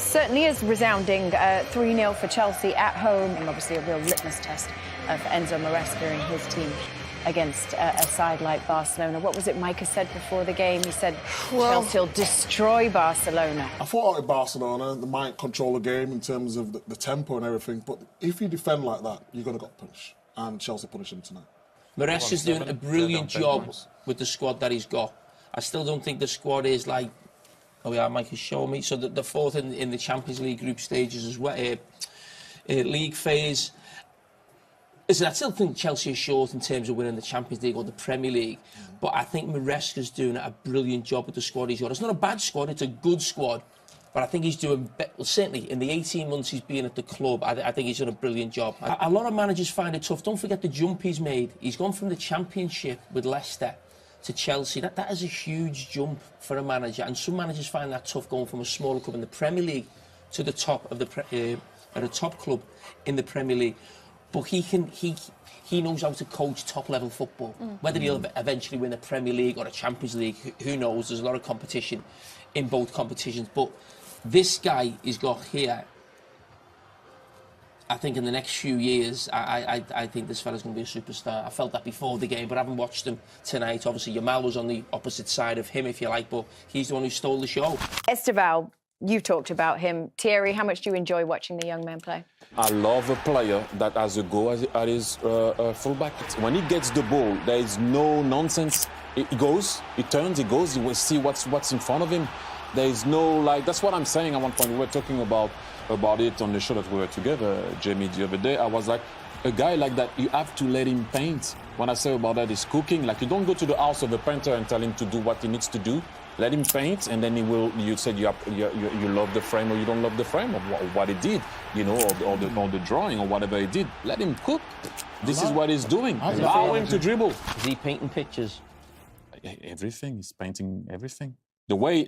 certainly is resounding 3-0 for Chelsea at home, and obviously a real litmus test for Enzo Moresca and his team against a side like Barcelona. What was it Micah said before the game? He said Chelsea will destroy Barcelona. I thought with Barcelona, they might control the game in terms of the tempo and everything, but if you defend like that, you're going to get punished. And Chelsea punished him tonight. Moresca's doing a brilliant job with the squad that he's got. I still don't think the squad is like... Oh yeah, Mike has shown me. So the fourth in the Champions League group stages as well, league phase. Listen, I still think Chelsea is short in terms of winning the Champions League or the Premier League, but I think Moresca's doing a brilliant job with the squad he's got. It's not a bad squad, it's a good squad, but I think he's doing, well, certainly in the 18 months he's been at the club, I think he's done a brilliant job. A lot of managers find it tough. Don't forget the jump he's made. He's gone from the Championship with Leicester to Chelsea. That is a huge jump for a manager, and some managers find that tough, going from a smaller club in the Premier League to the top of at a top club in the Premier League. But he knows how to coach top-level football. Whether he'll eventually win the Premier League or the Champions League, who knows? There's a lot of competition in both competitions. But this guy he's got here, I think in the next few years, I think this fella's going to be a superstar. I felt that before the game, but I haven't watched him tonight. Obviously, Yamal was on the opposite side of him, if you like, but he's the one who stole the show. Esteval, you talked about him. Thierry, how much do you enjoy watching the young man play? I love a player that has a go at his fullback. When he gets the ball, there is no nonsense. He goes, he turns, he goes, he will see what's in front of him. There is no, like, that's what I'm saying at one point. We were talking about it on the show that we were together, Jamie, the other day. I was like, a guy like that, you have to let him paint. When I say about that, is cooking. Like, you don't go to the house of a painter and tell him to do what he needs to do. Let him paint, and then he will. You said you love the frame or you don't love the frame of what he did, you know, or the drawing or whatever he did. Let him cook. This is what he's doing. Allow him to dribble. Is he painting pictures? Everything. He's painting everything. The way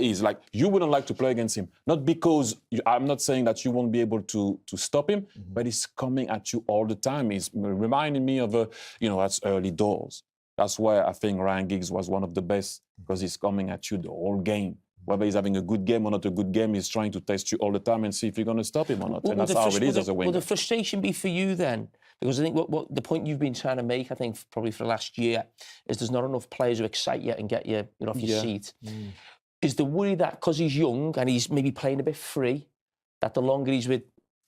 is like, you wouldn't like to play against him. Not because, I'm not saying that you won't be able to stop him, but he's coming at you all the time. He's reminding me of, that's early doors. That's why I think Ryan Giggs was one of the best, because he's coming at you the whole game. Whether he's having a good game or not a good game, he's trying to test you all the time and see if you're going to stop him or not. And that's how it is as a winger. Will the frustration be for you then? Because I think what the point you've been trying to make, I think probably for the last year, is there's not enough players who excite you and get you off your seat. Is the worry that because he's young and he's maybe playing a bit free, that the longer he's with,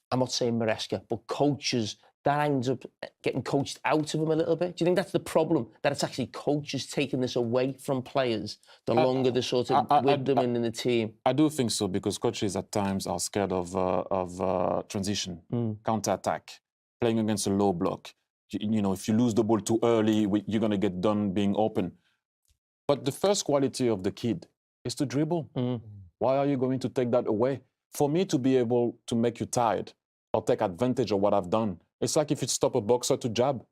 I'm not saying Moresca, but coaches, that ends up getting coached out of him a little bit? Do you think that's the problem, that it's actually coaches taking this away from players the longer they're sort of with them and in the team? I do think so, because coaches at times are scared of transition, counter-attack, playing against a low block. You know, if you lose the ball too early, you're going to get done being open. But the first quality of the kid is to dribble. Why are you going to take that away? For me to be able to make you tired or take advantage of what I've done, it's like if you stop a boxer to jab.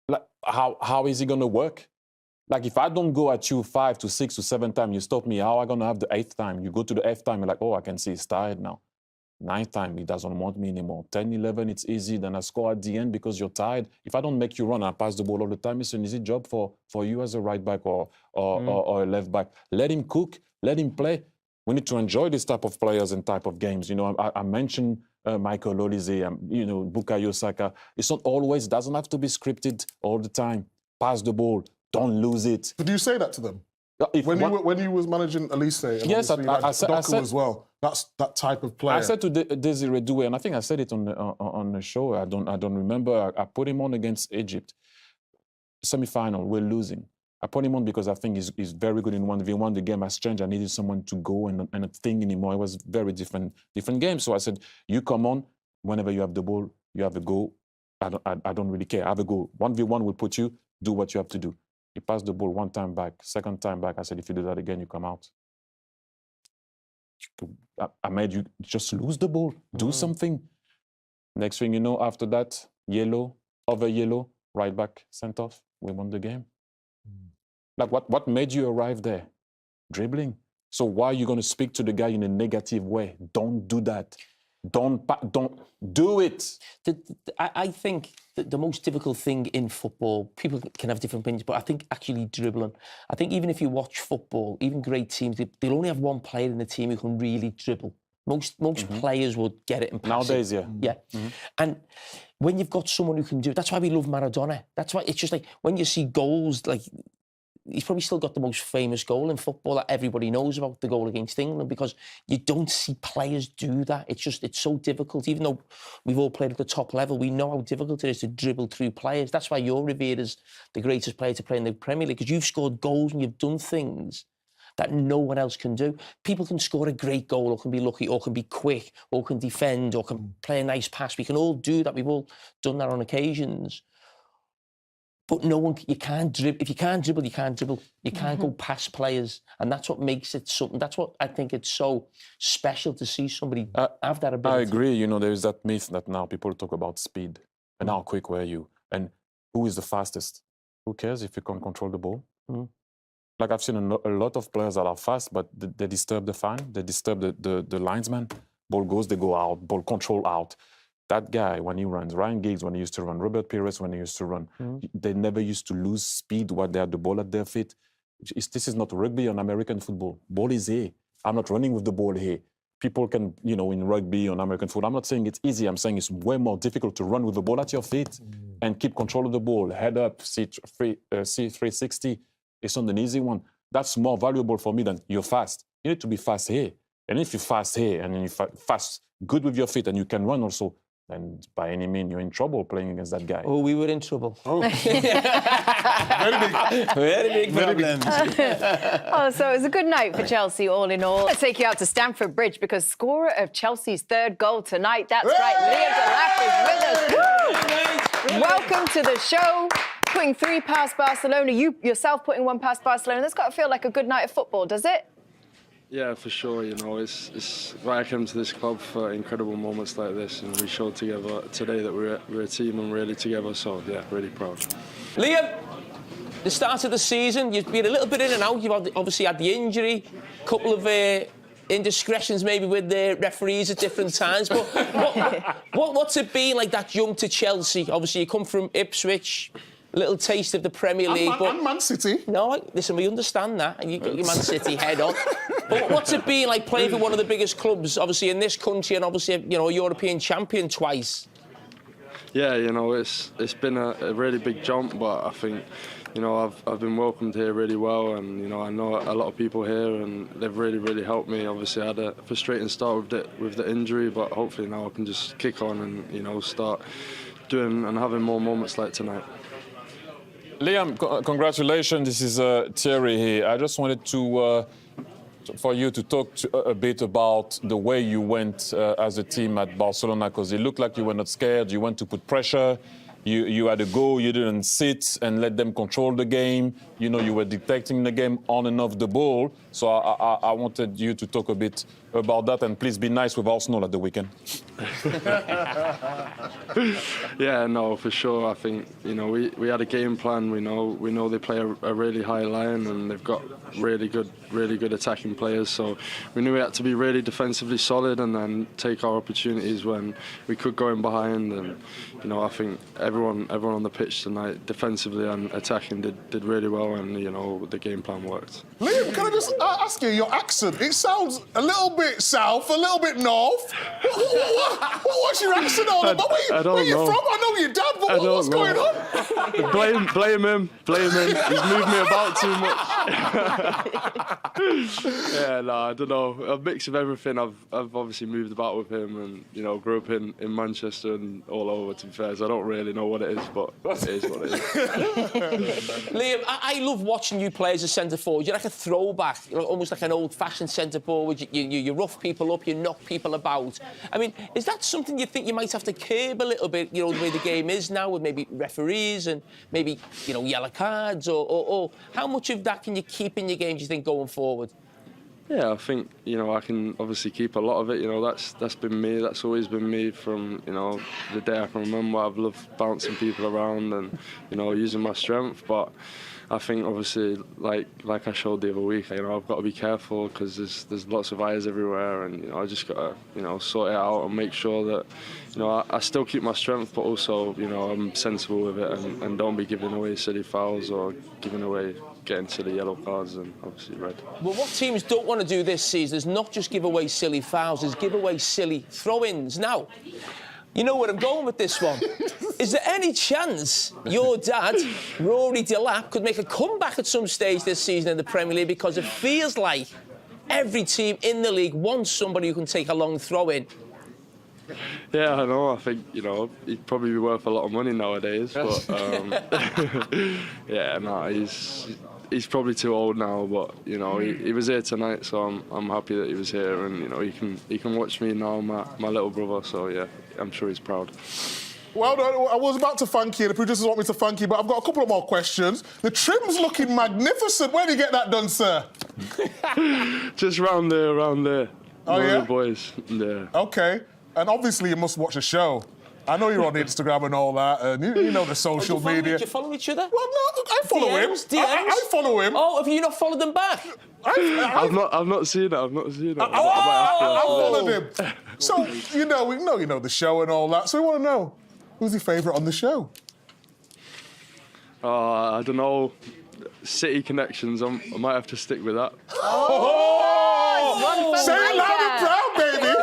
Like, how is he going to work? Like, if I don't go at you 5 to 6 to 7 times, you stop me, how am I going to have the 8th time? You go to the 8th time, you're like, oh, I can see he's tired now. 9th time, he doesn't want me anymore. 10, 11, it's easy. Then I score at the end because you're tired. If I don't make you run and pass the ball all the time, it's an easy job for you as a right back or a left back. Let him cook. Let him play. We need to enjoy this type of players and type of games. You know, I mentioned Michael Olise, Bukayo Saka. It's not always, doesn't have to be scripted all the time. Pass the ball. Don't lose it. Did you say that to them? When you was managing Elise, and yes, I said as well. That's that type of player. I said to Desiree Doué, and I think I said it on the show. I don't remember. I put him on against Egypt. Semi-final, we're losing. I put him on because I think he's very good in 1v1. The game has changed. I needed someone to go and not think anymore. It was very different game. So I said, you come on. Whenever you have the ball, you have a go. I don't really care. I have a go. 1v1 will put you. Do what you have to do. He passed the ball 1 time back, 2nd time back. I said, if you do that again, you come out. I made you just lose the ball. Do something. Next thing you know, after that, yellow, right back, sent off. We won the game. Like, what made you arrive there? Dribbling. So why are you going to speak to the guy in a negative way? Don't do that. Don't do it. I think that the most difficult thing in football, people can have different opinions, but I think actually dribbling. I think even if you watch football, even great teams, they'll only have one player in the team who can really dribble. Most players would get it and pass Nowadays, it. yeah. And when you've got someone who can do it, that's why we love Maradona. That's why it's just like when you see goals, like he's probably still got the most famous goal in football that everybody knows about, the goal against England, because you don't see players do that. It's so difficult. Even though we've all played at the top level, we know how difficult it is to dribble through players. That's why you're revered as the greatest player to play in the Premier League, because you've scored goals and you've done things that no one else can do. People can score a great goal or can be lucky or can be quick or can defend or can play a nice pass. We can all do that. We've all done that on occasions. But no one, you can't dribble. If you can't dribble, you can't dribble. You can't go past players. And that's what makes it something. That's what I think it's so special to see somebody have that ability. I agree. You know, there's that myth that now people talk about speed and how quick were you and who is the fastest. Who cares if you can control the ball? Like I've seen a lot of players that are fast, but they disturb the fan, they disturb the linesman. Ball goes, they go out, ball control out. That guy, when he runs, Ryan Giggs, when he used to run, Robert Pires, when he used to run, they never used to lose speed while they had the ball at their feet. This is not rugby or American football. Ball is here. I'm not running with the ball here. People can, you know, in rugby or American football, I'm not saying it's easy. I'm saying it's way more difficult to run with the ball at your feet and keep control of the ball, head up, see 360. It's not an easy one. That's more valuable for me than you're fast. You need to be fast here. And if you're fast here and you're fast, good with your feet and you can run also, then by any means you're in trouble playing against that guy. Oh, we were in trouble. Oh. Very big problems. Oh, so it was a good night for Chelsea, all in all. Let's take you out to Stamford Bridge because scorer of Chelsea's third goal tonight, that's right, Liam Delap is with us. Welcome to the show. Putting 3 past Barcelona, you yourself putting 1 past Barcelona. That's got to feel like a good night of football, does it? Yeah, for sure. You know, it's right. I came to this club for incredible moments like this, and we showed together today that we're a team and really together. So yeah, really proud. Liam, the start of the season, you've been a little bit in and out. You've obviously had the injury, a couple of indiscretions maybe with the referees at different times. But what's it been like, that jump to Chelsea? Obviously, you come from Ipswich. Little taste of the Premier League. And Man City. No, listen, we understand that. And you got your Man City head on. But what's it been like playing for one of the biggest clubs, obviously, in this country and obviously, you know, a European champion twice? Yeah, you know, it's been a really big jump, but I think, you know, I've been welcomed here really well, and, you know, I know a lot of people here and they've really helped me. Obviously, I had a frustrating start with the injury, but hopefully now I can just kick on and, you know, start doing and having more moments like tonight. Liam, congratulations. This is Therry here. I just wanted to for you to talk a bit about the way you went as a team at Barcelona, because it looked like you were not scared. You went to put pressure. You had a go. You didn't sit and let them control the game. You know, you were dictating the game on and off the ball. So I wanted you to talk a bit about that, and please be nice with Arsenal at the weekend. Yeah, no, for sure. I think, you know, we had a game plan. We know they play a really high line and they've got really good attacking players. So we knew we had to be really defensively solid and then take our opportunities when we could go in behind. And, you know, I think everyone on the pitch tonight, defensively and attacking, did really well, and, you know, the game plan worked. Liam, can I just ask you, your accent, it sounds a little bit south, a little bit north. What's your accent all about? Where you from? I know your dad, but what's going on? Blame him. He's moved me about too much. Yeah, no, I don't know. A mix of everything. I've obviously moved about with him, and, you know, grew up in Manchester and all over, to be fair, so I don't really know what it is, but it is what it is. Liam, I love watching you play as a centre forward. You're like a throwback, almost like an old-fashioned centre forward. You rough people up, you knock people about. I mean, is that something you think you might have to curb a little bit, you know, the way the game is now, with maybe referees and maybe, you know, yellow cards, or how much of that can you keep in your game, do you think, going forward? Yeah, I think, you know, I can obviously keep a lot of it. You know, that's been me. That's always been me from, you know, the day I can remember. I've loved bouncing people around and, you know, using my strength. But I think, obviously, like I showed the other week, you know, I've got to be careful because there's lots of eyes everywhere, and, you know, I just got to, you know, sort it out and make sure that, you know, I still keep my strength, but also, you know, I'm sensible with it and don't be giving away silly fouls or giving away getting to the yellow cards and obviously red. Well, what teams don't want to do this season is not just give away silly fouls, is give away silly throw-ins. Now, you know where I'm going with this one. Is there any chance your dad, Rory Delap, could make a comeback at some stage this season in the Premier League? Because it feels like every team in the league wants somebody who can take a long throw-in. Yeah, I know. I think, you know, he'd probably be worth a lot of money nowadays. But yeah, no, he's probably too old now. But you know, he was here tonight, so I'm happy that he was here, and you know, he can watch me now, my little brother. So yeah, I'm sure he's proud. Well, I was about to thank you. The producers want me to thank you, but I've got a couple of more questions. The trim's looking magnificent. Where do you get that done, sir? Just round there. Oh, yeah? The boys. Yeah. Okay. And obviously you must watch the show. I know you're on Instagram and all that, and you know the social media. Do you follow each other? Well, no, I follow him. DMs? I follow him. Oh, have you not followed them back? I've not seen it. I followed him. So you know the show and all that. So we want to know who's your favourite on the show. I don't know. City connections. I might have to stick with that. Oh! Say it loud and proud, baby.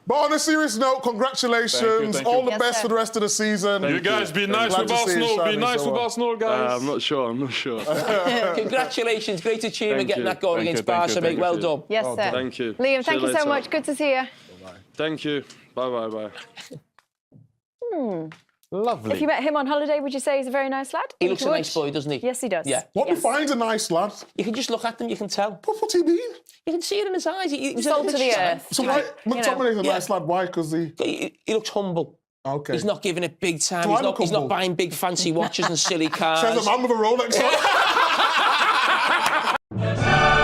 But on a serious note, congratulations. Thank you. All the best for the rest of the season. You guys be nice with Arsenal. Be nice with Arsenal, guys. I'm not sure. Congratulations. Great achievement Thank getting you. that goal Thank you, against thank Barca, you, mate. thank Well you. done. Yes, sir. Thank you. Liam, thank you so later. much. Good to see you. Thank you. Bye. Lovely. If you met him on holiday, would you say he's a very nice lad? He looks a Would. nice boy, doesn't he? Yes, he does. Yeah. What defines a nice lad? You can just look at them, you can tell. What do you mean? You can see it in his eyes. He's Salt to the earth. So why McTominay's a Yeah. nice lad? Why? Because He looks humble. Okay. He's not giving it big time. Do I look He's not humble? buying big fancy watches and silly cars. Says a man with a Rolex on.